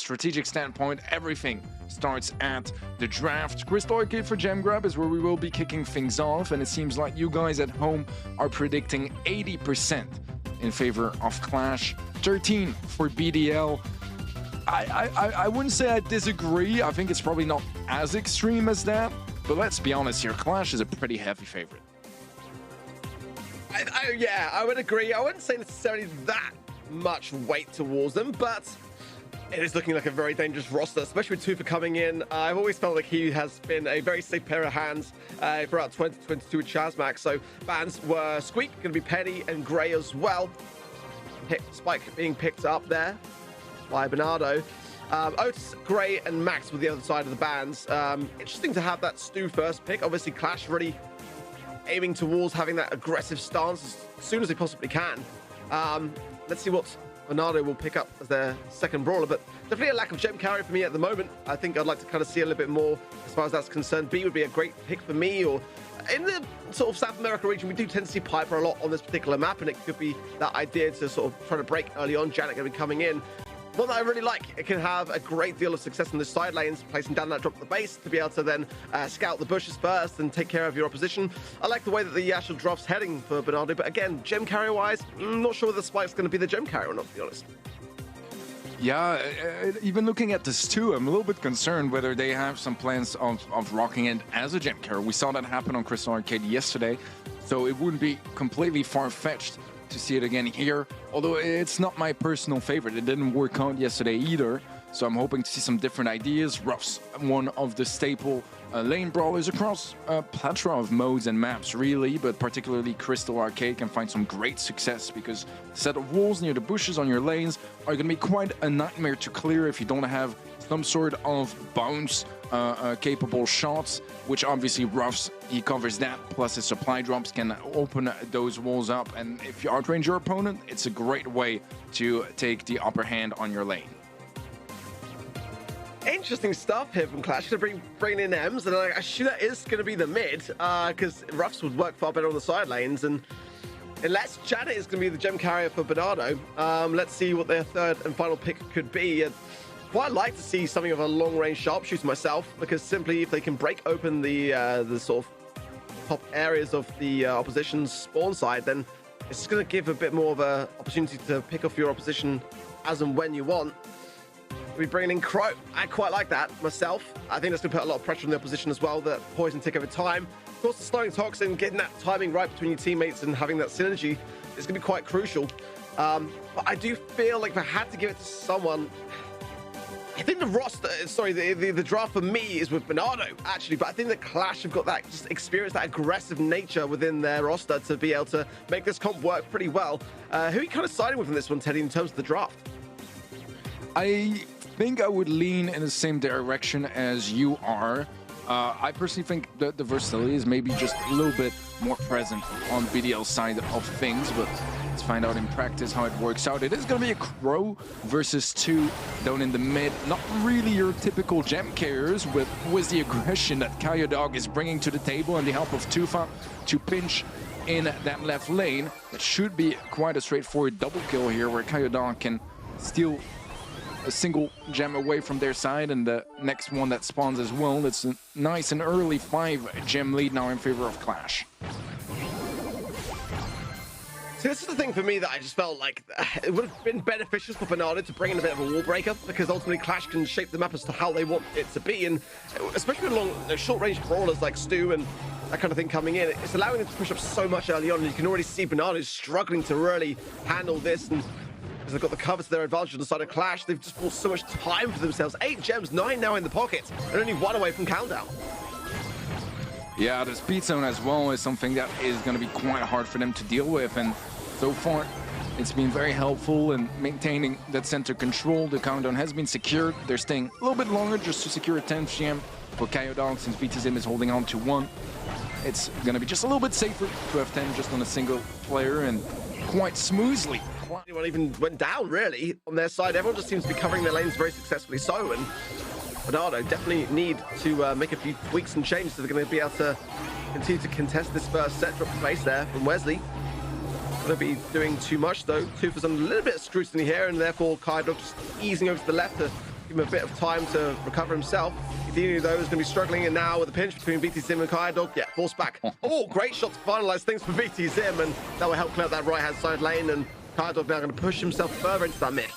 strategic standpoint, everything starts at the draft. Crystal Arcade for Gem Grab is where we will be kicking things off, and it seems like you guys at home are predicting 80% in favor of Qlash, 13 for BDL. I wouldn't say I disagree. I think it's probably not as extreme as that, but let's be honest here, Qlash is a pretty heavy favorite. Yeah, I would agree. I wouldn't say necessarily that much weight towards them, but it is looking like a very dangerous roster, especially with Tufa coming in. I've always felt like he has been a very safe pair of hands throughout 2022 with Chazmax. So bans were Squeak, going to be Penny and Gray as well. Spike being picked up there by Bernardo. Otis, Gray, and Max were the other side of the bans. Interesting to have that Stu first pick. Obviously, Qlash really aiming towards having that aggressive stance as soon as they possibly can. Let's see what Bernardo will pick up as their second brawler, but definitely a lack of gem carry for me at the moment. I think I'd like to kind of see a little bit more as far as that's concerned. B would be a great pick for me, or in the sort of South America region, we do tend to see Piper a lot on this particular map, and it could be that idea to sort of try to break early on. Janet going to be coming in. One that I really like, it can have a great deal of success in the side lanes, placing down that drop at the base to be able to then scout the bushes first and take care of your opposition. I like the way that the actual draft's heading for Bernardo, but again, gem carrier wise, I'm not sure whether Spike's going to be the gem carrier or not, to be honest. Yeah, even looking at this too, I'm a little bit concerned whether they have some plans of rocking it as a gem carrier. We saw that happen on Crystal Arcade yesterday, so it wouldn't be completely far-fetched to see it again here, although it's not my personal favorite. It didn't work out yesterday either, so I'm hoping to see some different ideas. Ruff's one of the staple lane brawlers across a plethora of modes and maps, really, but particularly Crystal Arcade can find some great success because the set of walls near the bushes on your lanes are going to be quite a nightmare to clear if you don't have some sort of bounce capable shots, which obviously Ruff's, he covers that, plus his supply drops can open those walls up, and if you outrange your opponent, it's a great way to take the upper hand on your lane. Interesting stuff here from Qlash. Going to bring in Ems, and I assume that is going to be the mid, because Ruff's would work far better on the side lanes, and unless Janet is going to be the gem carrier for Bernardo, let's see what their third and final pick could be. Quite like to see something of a long-range sharpshooter myself, because simply if they can break open the sort of top areas of the opposition's spawn side, then it's going to give a bit more of an opportunity to pick off your opposition as and when you want. We're bringing in Crow. I quite like that myself. I think that's going to put a lot of pressure on the opposition as well, the poison tick over time. Of course, the slowing toxin, getting that timing right between your teammates and having that synergy is going to be quite crucial. But I do feel like if I had to give it to someone, I think the roster, sorry, the draft for me is with Bernardo, actually, but I think that Qlash have got that just experience, that aggressive nature within their roster to be able to make this comp work pretty well. Who are you kind of siding with in this one, Teddy, in terms of the draft? I think I would lean in the same direction as you are. I personally think that the versatility is maybe just a little bit more present on BDL's side of things, but let's find out in practice how it works out. It is going to be a Crow versus 2 down in the mid. Not really your typical gem carriers, but with the aggression that Dog is bringing to the table and the help of Tufa to pinch in that left lane. It should be quite a straightforward double kill here where Dog can steal a single gem away from their side, and the next one that spawns as well. It's a nice and early 5 gem lead now in favor of Qlash. So this is the thing for me that I just felt like it would have been beneficial for Bernardo to bring in a bit of a wall breaker, because ultimately Qlash can shape the map as to how they want it to be, and especially along short-range brawlers like Stu and that kind of thing coming in, it's allowing them to push up so much early on, and you can already see Bernardo struggling to really handle this, and because they've got the cover to their advantage on the side of Qlash, they've just bought so much time for themselves. 8 gems, 9 now in the pocket, and only 1 away from countdown. Yeah, the speed zone as well is something that is going to be quite hard for them to deal with, and so far it's been very helpful in maintaining that center control. The countdown has been secured. They're staying a little bit longer just to secure a 10th gem for Dog, since BTZM is holding on to 1. It's going to be just a little bit safer to have 10 just on a single player, and quite smoothly. Anyone even went down, really, on their side. Everyone just seems to be covering their lanes very successfully so, and Bernardo definitely need to make a few tweaks and changes so they're going to be able to continue to contest this first set. Drop the face there from Wesley. Going to be doing too much, though. Tufa's under a little bit of scrutiny here, and therefore Dog just easing over to the left to Give him a bit of time to recover himself. Edinio, though, is going to be struggling, and now with the pinch between BT Zim and Kayadog. Yeah, force back. Oh, great shot to finalize things for BT Zim, and that will help clear out that right-hand side lane, and Kayadog now going to push himself further into that mid.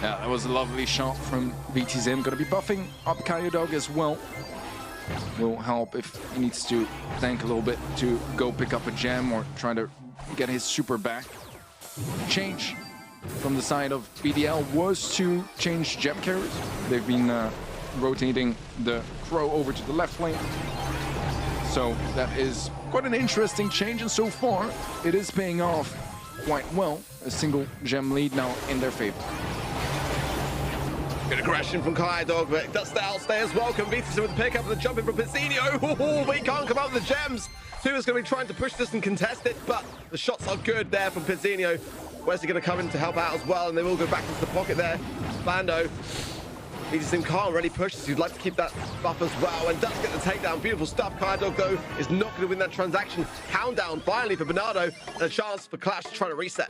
Yeah, that was a lovely shot from BT Zim. Going to be buffing up Kayadog as well. Will help if he needs to tank a little bit to go pick up a gem or try to get his super back. Change from the side of BDL was to change gem carriers. They've been rotating the Crow over to the left lane. So that is quite an interesting change, and so far it is paying off quite well. A single gem lead now in their favor. Good aggression from Kayadog, but does the outstay as well. Can beat us with the pickup and the jump in from Pizzino. But he can't come out with the gems. Two is going to be trying to push this and contest it, but the shots are good there from Pizzino. Where's he going to come in to help out as well? And they will go back into the pocket there. Bando. BTSim can't really push this. He'd like to keep that buff as well, and does get the takedown. Beautiful stuff. Kayadog, though, is not going to win that transaction. Countdown finally for Bernardo, and a chance for Qlash to try to reset.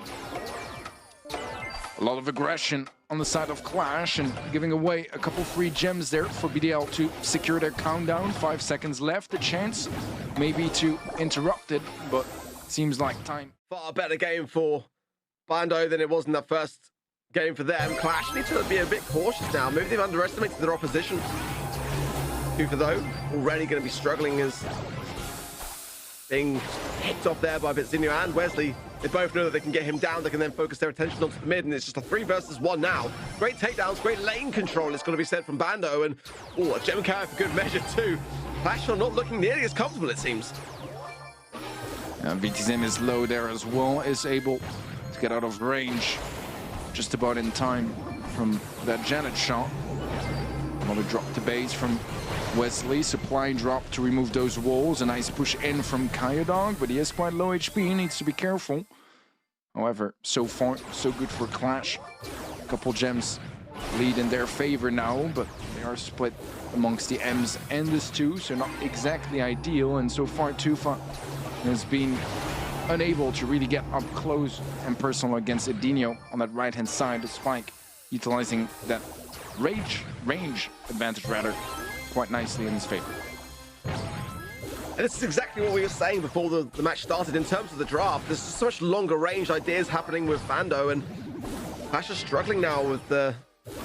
A lot of aggression on the side of Qlash and giving away a couple free gems there for BDL to secure their countdown. 5 seconds left. A chance maybe to interrupt it, but seems like time. Far better game for Bando than it was in that first game for them. Qlash need to be a bit cautious now. Maybe they've underestimated their opposition. Kufa, though, already going to be struggling as being hit off there by Pizzino and Wesley. They both know that they can get him down. They can then focus their attention onto the mid, and it's just a 3 versus 1 now. Great takedowns, great lane control, it's going to be said from Bando, and a gem carry for good measure too. Qlash are not looking nearly as comfortable, it seems. BT Zim is low there as well, is able to get out of range just about in time from that Janet shot. Another drop to base from Wesley. Supply drop to remove those walls. A nice push in from Kayadog, but he is quite low HP, needs to be careful. However, so far, so good for Qlash. A couple gems lead in their favor now, but they are split amongst the M's and the Stu, so not exactly ideal. And so far, Tufa has been unable to really get up close and personal against Edinio on that right-hand side, the Spike utilizing that range advantage rather quite nicely in his favor. And this is exactly what we were saying before the match started in terms of the draft. There's so much longer range ideas happening with Bando, and Qlash are struggling now with the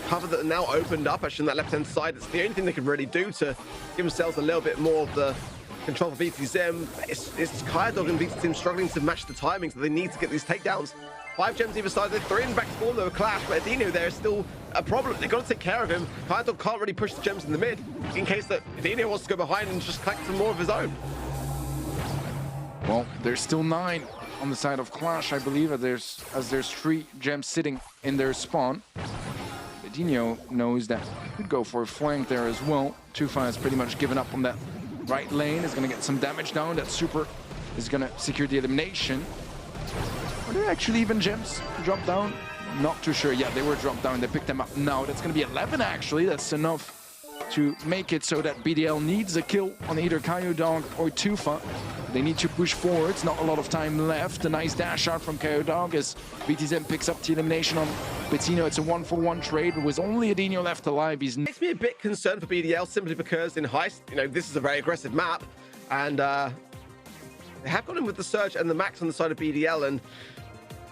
cover that now opened up actually on that left-hand side. It's the only thing they can really do to give themselves a little bit more of the control for BT Zim. It's Kayadog and BT Zim struggling to match the timings that they need to get these takedowns. 5 gems either side. They're 3 in back spawn though, Qlash, but Edinio there is still a problem. They've got to take care of him. Kayadog can't really push the gems in the mid in case that Edinio wants to go behind and just collect some more of his own. Well, there's still 9 on the side of Qlash, I believe, as there's 3 gems sitting in their spawn. Edinio knows that he could go for a flank there as well. Tufa has pretty much given up on that right lane. Is going to get some damage down. That super is going to secure the elimination. Are there actually even gems drop down? Not too sure. Yeah, they were dropped down. They picked them up now. That's going to be 11 actually. That's enough to make it so that BDL needs a kill on either Kayadog or Tufa. They need to push forwards. Not a lot of time left. A nice dash out from Kayadog as BTZM picks up the elimination on Pizzino. It's a 1-for-1 trade. With only Edinio left alive, he's... Makes me a bit concerned for BDL simply because in Heist, this is a very aggressive map, and they have got him with the Surge and the Max on the side of BDL, and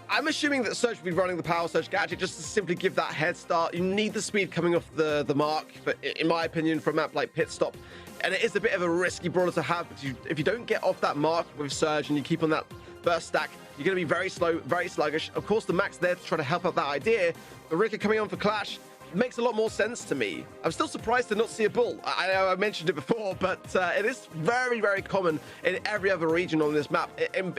I'm assuming that Surge will be running the Power Surge gadget just to simply give that head start. You need the speed coming off the mark, but in my opinion, for a map like Pit Stop, and it is a bit of a risky brawler to have, but if you don't get off that mark with Surge and you keep on that burst stack, you're going to be very slow, very sluggish. Of course, the Max there to try to help out that idea. The Rika coming on for Qlash makes a lot more sense to me. I'm still surprised to not see a bull. I know I mentioned it before, but it is very, very common in every other region on this map.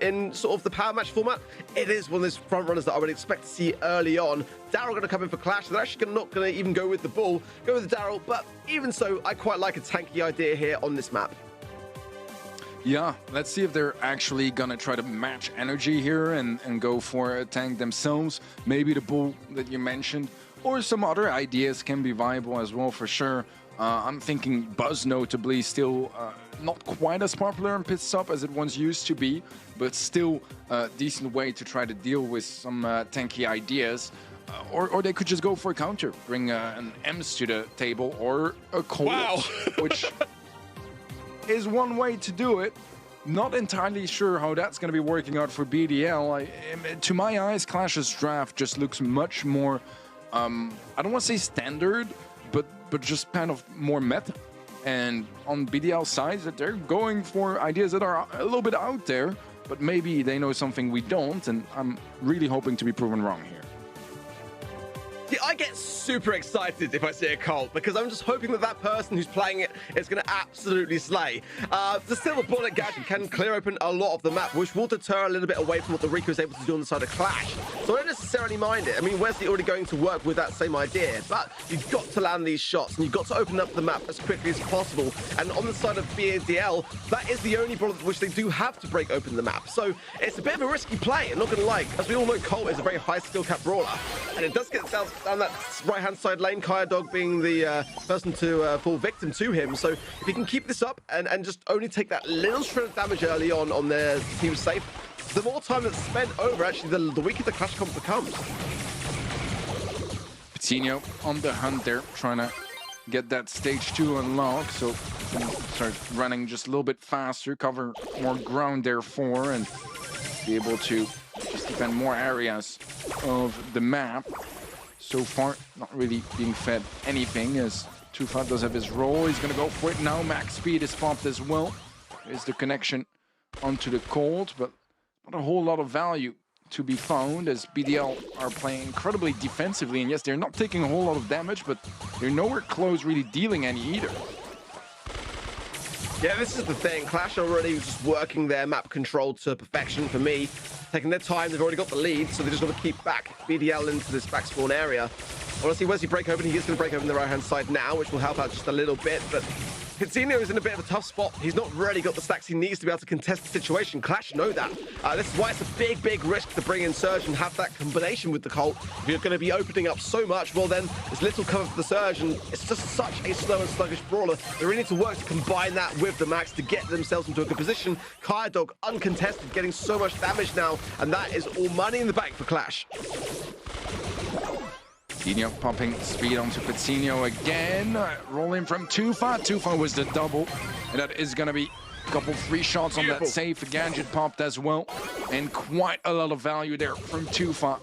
In sort of the power match format, it is one of those front runners that I would expect to see early on. Daryl going to come in for Qlash. They're actually not going to even go with the bull, go with the Daryl, but even so, I quite like a tanky idea here on this map. Yeah, let's see if they're actually gonna try to match energy here and go for a tank themselves. Maybe the bull that you mentioned, or some other ideas can be viable as well for sure. I'm thinking Buzz notably still not quite as popular in Pit Stop as it once used to be, but still a decent way to try to deal with some tanky ideas. or they could just go for a counter, bring an Ems to the table or a Colt, Wow. which is one way to do it. Not entirely sure how that's going to be working out for BDL. To my eyes, Qlash's draft just looks much more, I don't want to say standard, but just kind of more meta. And on BDL side, that they're going for ideas that are a little bit out there, but maybe they know something we don't, and I'm really hoping to be proven wrong here. Yeah, I get super excited if I see a Colt because I'm just hoping that that person who's playing it is going to absolutely slay. The silver bullet gadget can clear open a lot of the map, which will deter a little bit away from what the Rico is able to do on the side of Qlash. So I don't necessarily mind it. I mean, Wesley already going to work with that same idea, but you've got to land these shots and you've got to open up the map as quickly as possible. And on the side of BDL, that is the only bullet which they do have to break open the map. So it's a bit of a risky play. I'm not going to lie, as we all know, Colt is a very high skill cap brawler, and it does get down that right-hand side lane, Dog being the person to fall victim to him. So if he can keep this up and just only take that little shred of damage early on their team safe, the more time that's spent over, actually, the weaker the Qlash comp becomes. Patino on the hunt there, trying to get that stage 2 unlocked, so start running just a little bit faster, cover more ground therefore, and be able to just defend more areas of the map. So far, not really being fed anything, as Tufat does have his role. He's going to go for it now. Max speed is popped as well. There's the connection onto the Colt, but not a whole lot of value to be found, as BDL are playing incredibly defensively. And yes, they're not taking a whole lot of damage, but they're nowhere close really dealing any either. Yeah, this is the thing. Qlash already just working their map control to perfection for me. Taking their time, they've already got the lead, so they just got to keep back BDL into this back spawn area. Honestly, Wesley break open, he is going to break open the right-hand side now, which will help out just a little bit, but Coutinho is in a bit of a tough spot. He's not really got the stacks he needs to be able to contest the situation. Qlash know that. This is why it's a big, big risk to bring in Surge and have that combination with the Colt. If you're going to be opening up so much, well then, there's little cover for the Surge, and it's just such a slow and sluggish brawler. They really need to work to combine that with the Max to get themselves into a good position. Dog uncontested, getting so much damage now, and that is all money in the bank for Qlash. Coutinho pumping speed onto Coutinho again. Rolling from Tufat. Tufat was the double. And that is going to be a couple free shots on that safe. The gadget popped as well. And quite a lot of value there from Tufat.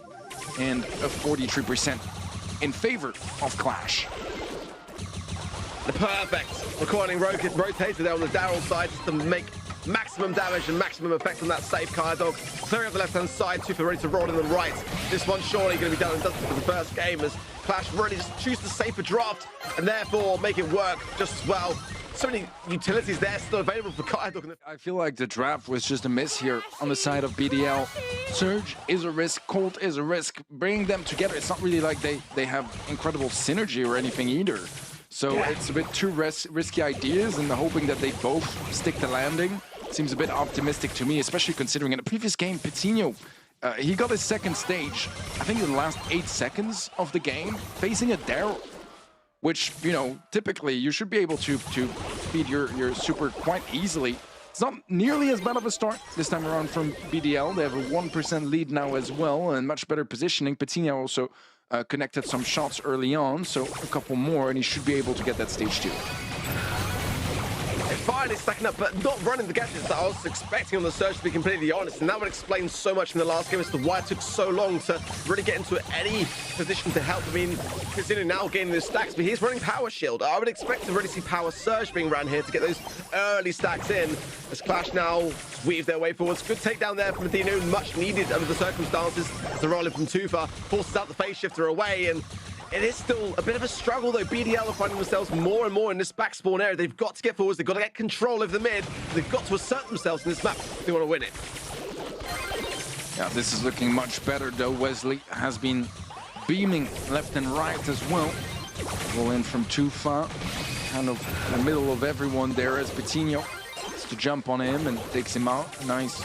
And a 43% in favor of Qlash. The perfect recording rotated there on the Daryl side just to make maximum damage and maximum effect on that safe. Dog clearing up the left-hand side, Tufat ready to roll in the right. This one's surely going to be done and dusted for the first game, as Qlash really just choose the safer draft and therefore make it work just as well. So many utilities there still available for Dog. I feel like the draft was just a miss here on the side of BDL. Surge is a risk, Colt is a risk. Bringing them together, it's not really like they have incredible synergy or anything either. So it's a bit too risky ideas, and hoping that they both stick the landing seems a bit optimistic to me, especially considering in the previous game, Coutinho, he got his second stage, I think in the last 8 seconds of the game, facing a Daryl, which, you know, typically you should be able to beat your super quite easily. It's not nearly as bad of a start this time around from BDL. They have a 1% lead now as well, and much better positioning. Coutinho also connected some shots early on, so a couple more, and he should be able to get that stage 2. It's fine, it's stacking up, but not running the gadgets that I was expecting on the Surge, to be completely honest. And that would explain so much from the last game as to why it took so long to really get into any position to help. I mean, considering now gaining those stacks, but he's running Power Shield. I would expect to really see Power Surge being ran here to get those early stacks in. As Qlash now weave their way forwards. Good takedown there from Athena, much needed under the circumstances. As the rolling from Tufat forces out the phase shifter away, and it is still a bit of a struggle, though. BDL are finding themselves more and more in this back spawn area. They've got to get forwards. They've got to get control of the mid. They've got to assert themselves in this map if they want to win it. Yeah, this is looking much better, though. Wesley has been beaming left and right as well. Roll in from Tufat, kind of in the middle of everyone there, as Coutinho has to jump on him and takes him out. Nice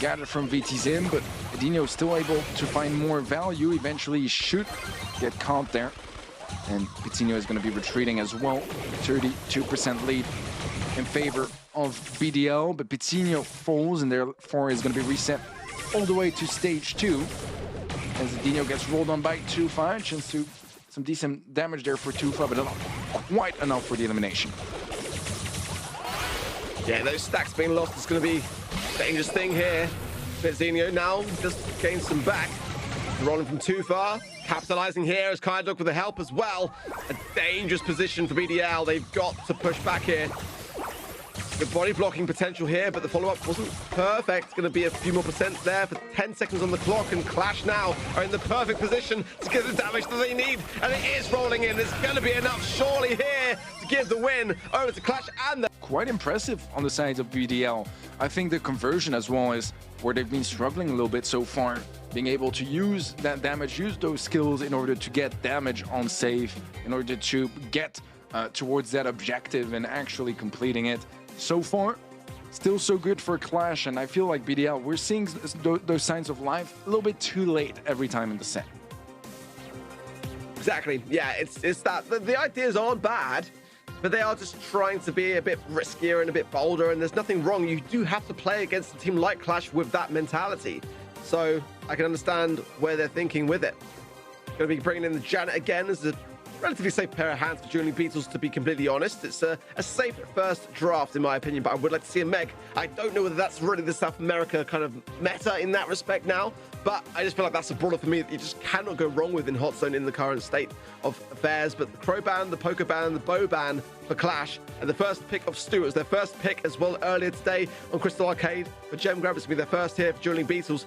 gather from VTZim, but Coutinho is still able to find more value. Eventually he should get caught there, and Coutinho is going to be retreating as well. 32% lead in favor of BDL, but Coutinho falls, and therefore is going to be reset all the way to stage 2. And as Dino gets rolled on by Tufa. Chance to some decent damage there for Tufa, but not quite enough for the elimination. Yeah, those stacks being lost is going to be a dangerous thing here. Dino now just gains some back. Rolling from too far. Capitalizing here as Kaidok with the help as well. A dangerous position for BDL. They've got to push back here. Good body blocking potential here, but the follow-up wasn't perfect. Going to be a few more percent there for 10 seconds on the clock, and Qlash now are in the perfect position to get the damage that they need, and it is rolling in. There's going to be enough surely here to give the win over to Qlash and the... Quite impressive on the side of BDL. I think the conversion as well is where they've been struggling a little bit so far. Being able to use that damage, use those skills in order to get damage on save, in order to get towards that objective and actually completing it. So far, still so good for Qlash, and I feel like BDL, we're seeing those signs of life a little bit too late every time in the set. Exactly, yeah, it's that the ideas aren't bad, but they are just trying to be a bit riskier and a bit bolder, and there's nothing wrong. You do have to play against a team like Qlash with that mentality, so I can understand where they're thinking with it. Going to be bringing in the Janet again as a relatively safe pair of hands for Julian Beatles, to be completely honest. It's a safe first draft, in my opinion, but I would like to see a Meg. I don't know whether that's really the South America kind of meta in that respect now, but I just feel like that's a brawler for me that you just cannot go wrong with in Hot Zone in the current state of affairs. But the Crow ban, the Poker ban, the Bow ban for Qlash, and the first pick of Stu was their first pick as well earlier today on Crystal Arcade. For Gem Grab, it's going to be their first here for Julian Beatles.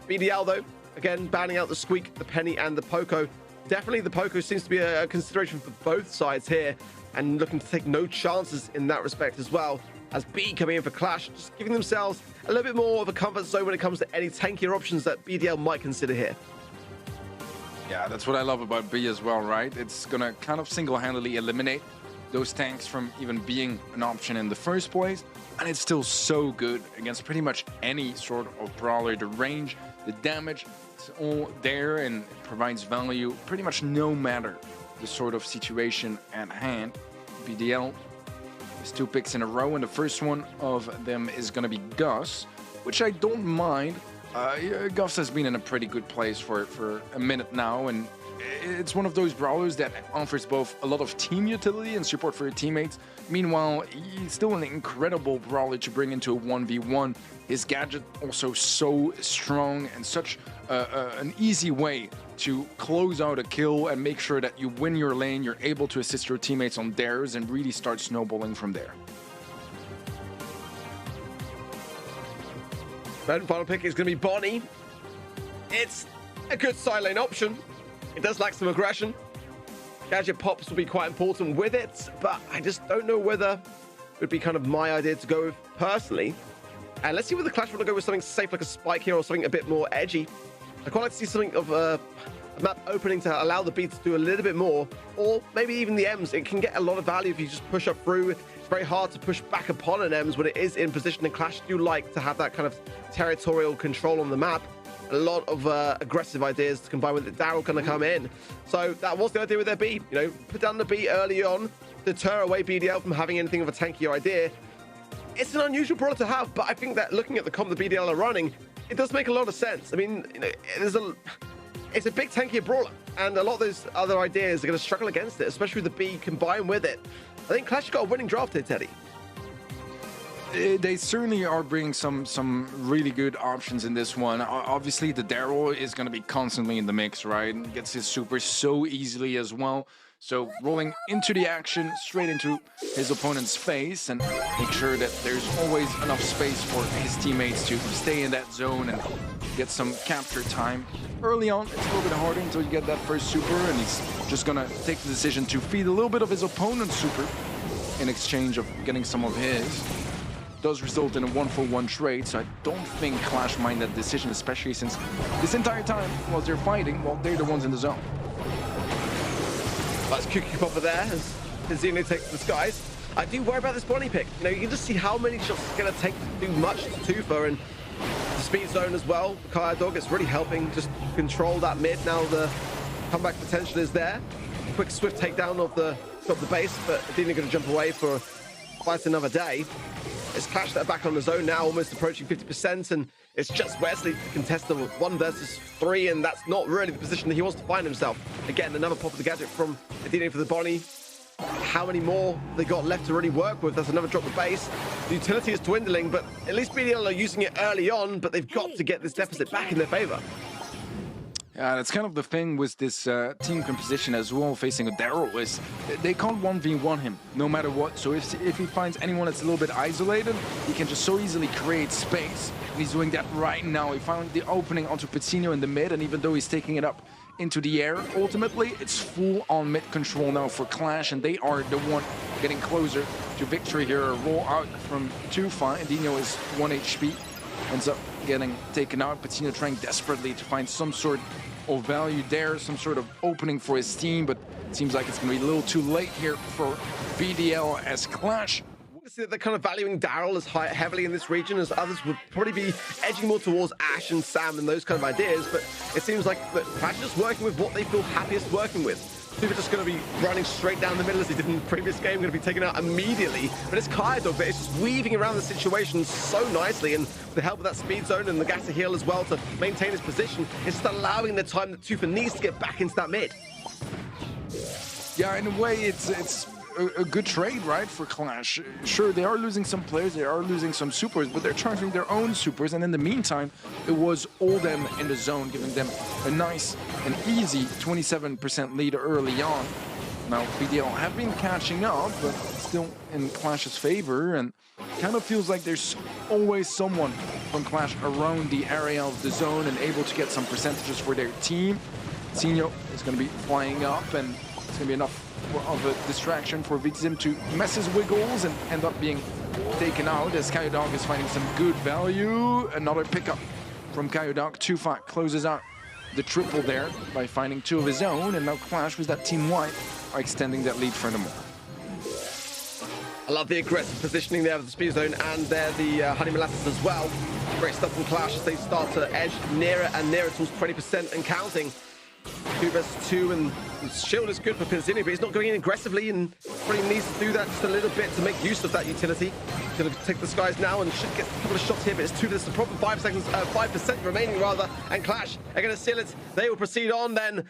BDL, though, again, banning out the Squeak, the Penny, and the Poco. Definitely the Poco seems to be a consideration for both sides here, and looking to take no chances in that respect as well. As B coming in for Qlash, just giving themselves a little bit more of a comfort zone when it comes to any tankier options that BDL might consider here. Yeah, that's what I love about B as well, right? It's gonna kind of single-handedly eliminate those tanks from even being an option in the first place, and it's still so good against pretty much any sort of brawler. The range, the damage, it's all there and it provides value pretty much no matter the sort of situation at hand. BDL is 2 picks in a row, and the first one of them is going to be Gus, which I don't mind. Gus has been in a pretty good place for a minute now, and it's one of those brawlers that offers both a lot of team utility and support for your teammates. Meanwhile, he's still an incredible brawler to bring into a 1v1. His gadget also so strong and such an easy way to close out a kill and make sure that you win your lane, you're able to assist your teammates on theirs and really start snowballing from there. Third and final pick is going to be Bonnie. It's a good side lane option. It does lack some aggression. Gadget pops will be quite important with it, but I just don't know whether it would be kind of my idea to go with personally. And let's see whether Qlash want to go with something safe like a spike here or something a bit more edgy. I'd quite like to see something of a map opening to allow the B to do a little bit more, or maybe even the Ms. It can get a lot of value if you just push up through. It's very hard to push back upon an Ms when it is in position, and Qlash do like to have that kind of territorial control on the map. A lot of aggressive ideas to combine with it. Daryl going to come in. So that was the idea with their B. You know, put down the B early on, deter away BDL from having anything of a tankier idea. It's an unusual brawler to have, but I think that looking at the comp the BDL are running, it does make a lot of sense. I mean, you know, it's a big tankier brawler, and a lot of those other ideas are going to struggle against it, especially with the B combined with it. I think Qlash got a winning draft here, Teddy. They certainly are bringing some really good options in this one. Obviously, the Daryl is going to be constantly in the mix, right? And gets his super so easily as well. So rolling into the action, straight into his opponent's face, and make sure that there's always enough space for his teammates to stay in that zone and get some capture time. Early on, it's a little bit harder until you get that first super, and he's just going to take the decision to feed a little bit of his opponent's super in exchange of getting some of his. Does result in a 1-for-1 trade, so I don't think Qlash mind that decision, especially since this entire time, while they're fighting, well, they're the ones in the zone. That's Cookie Popper there as Zeno takes the skies. I do worry about this Bonnie pick. You know, you can just see how many shots it's going to take to do much to Tufa, and the speed zone as well. Kaya Dog is really helping just control that mid. Now the comeback potential is there. A quick swift takedown of the base, but Adina going to jump away for quite another day. It's Qlash that are back on the zone now, almost approaching 50%, and it's just Wesley to contest the 1 versus 3, and that's not really the position that he wants to find himself. Again, another pop of the gadget from Adine for the Bonnie. How many more they got left to really work with? That's another drop the base. The utility is dwindling, but at least BDL are using it early on, but they've got to get this deficit back in their favor. Yeah, that's kind of the thing with this team composition as well, facing a Daryl, is they can't 1v1 him no matter what. So if he finds anyone that's a little bit isolated, he can just so easily create space. And he's doing that right now. He found the opening onto Pizzino in the mid, and even though he's taking it up into the air, ultimately it's full on mid control now for Qlash, and they are the one getting closer to victory here. A roll out from 2-5. Dino is 1 HP, ends up getting taken out. Pizzino trying desperately to find some sort of value there, some sort of opening for his team, but it seems like it's going to be a little too late here for BDL as Qlash. See that they're kind of valuing Daryl as heavily in this region, as others would probably be edging more towards Ash and Sam and those kind of ideas, but it seems like Qlash is just working with what they feel happiest working with. People are just going to be running straight down the middle as he did in the previous game, going to be taken out immediately. But it's Kaido, but it's just weaving around the situation so nicely, and with the help of that speed zone and the gas to heal as well to maintain his position, it's just allowing the time that Tufa needs to get back into that mid. Yeah, in a way, it's a good trade, right, for Qlash. Sure, they are losing some players, they are losing some supers, but they're charging their own supers, and in the meantime, it was all them in the zone, giving them a nice and easy 27% lead early on. Now, BDL have been catching up, but still in Qlash's favor, and kind of feels like there's always someone from Qlash around the area of the zone and able to get some percentages for their team. Sinyo is going to be flying up, and it's going to be enough of a distraction for Vixim to mess his wiggles and end up being taken out as Kyodog is finding some good value. Another pickup from Kyodog. 2-5 closes out the triple there by finding 2 of his own, and now Qlash with that team wipe are extending that lead furthermore. I love the aggressive positioning there with the speed zone, and there the honey molasses as well. Great stuff from Qlash as they start to edge nearer and nearer towards 20% and counting. 2 versus 2, and the shield is good for Pizzini, but he's not going in aggressively, and probably needs to do that just a little bit to make use of that utility. Going to take the skies now and should get a couple of shots here, but it's 2 versus the problem. 5 seconds, 5% remaining rather, and Qlash are going to seal it. They will proceed on then.